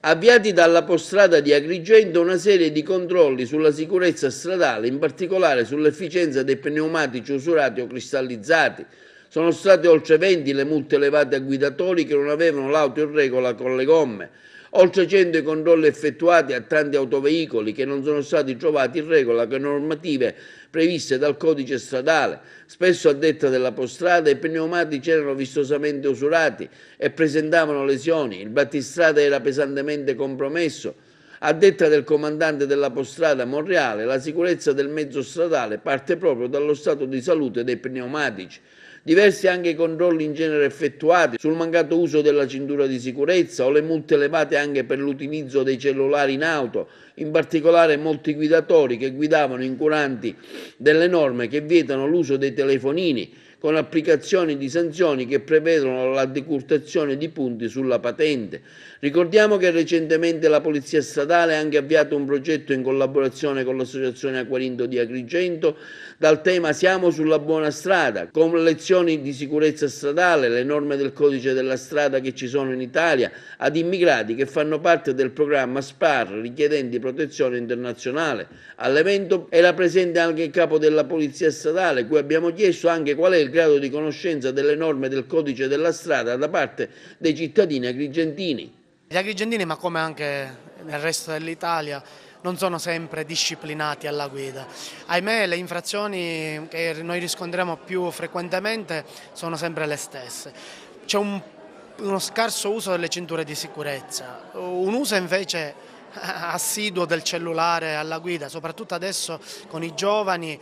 avviati dall'Autostrada di Agrigento una serie di controlli sulla sicurezza stradale, in particolare sull'efficienza dei pneumatici usurati o cristallizzati. Sono state oltre 20 le multe elevate a guidatori che non avevano l'auto in regola con le gomme. Oltre 100 i controlli effettuati a tanti autoveicoli che non sono stati trovati in regola con normative previste dal codice stradale. Spesso, a detta dell'Autostrada, i pneumatici erano vistosamente usurati e presentavano lesioni. Il battistrada era pesantemente compromesso. A detta del comandante dell'Autostrada Monreale, la sicurezza del mezzo stradale parte proprio dallo stato di salute dei pneumatici. Diversi anche i controlli in genere effettuati sul mancato uso della cintura di sicurezza o le multe elevate anche per l'utilizzo dei cellulari in auto, in particolare molti guidatori che guidavano incuranti delle norme che vietano l'uso dei telefonini, con applicazioni di sanzioni che prevedono la decurtazione di punti sulla patente. Ricordiamo che recentemente la Polizia Statale ha anche avviato un progetto in collaborazione con l'Associazione Acquarinto di Agrigento dal tema Siamo sulla buona strada, con lezioni di sicurezza stradale, le norme del codice della strada che ci sono in Italia, ad immigrati che fanno parte del programma SPAR richiedenti protezione internazionale. All'evento era presente anche il capo della Polizia Statale, cui abbiamo chiesto anche qual è il grado di conoscenza delle norme del codice della strada da parte dei cittadini agrigentini. Gli agrigentini, ma come anche nel resto dell'Italia, non sono sempre disciplinati alla guida. Ahimè, le infrazioni che noi riscontriamo più frequentemente sono sempre le stesse. C'è uno scarso uso delle cinture di sicurezza, un uso invece assiduo del cellulare alla guida, soprattutto adesso con i giovani,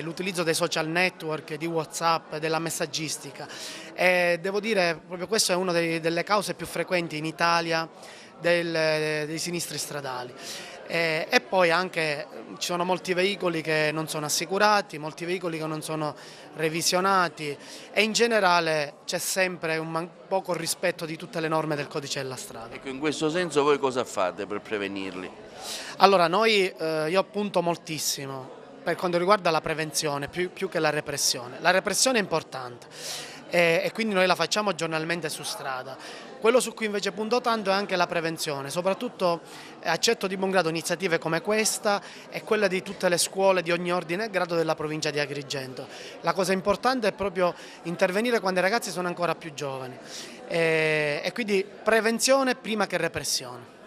l'utilizzo dei social network, di WhatsApp, della messaggistica. Devo dire, proprio questa è una delle cause più frequenti in Italia dei sinistri stradali. E poi anche ci sono molti veicoli che non sono assicurati, molti veicoli che non sono revisionati e in generale c'è sempre un poco rispetto di tutte le norme del codice della strada. Ecco, in questo senso voi cosa fate per prevenirli? Allora, io appunto moltissimo per quanto riguarda la prevenzione, più che la repressione. La repressione è importante e quindi noi la facciamo giornalmente su strada. Quello su cui invece punto tanto è anche la prevenzione, soprattutto accetto di buon grado iniziative come questa e quella di tutte le scuole di ogni ordine e grado della provincia di Agrigento. La cosa importante è proprio intervenire quando i ragazzi sono ancora più giovani e quindi prevenzione prima che repressione.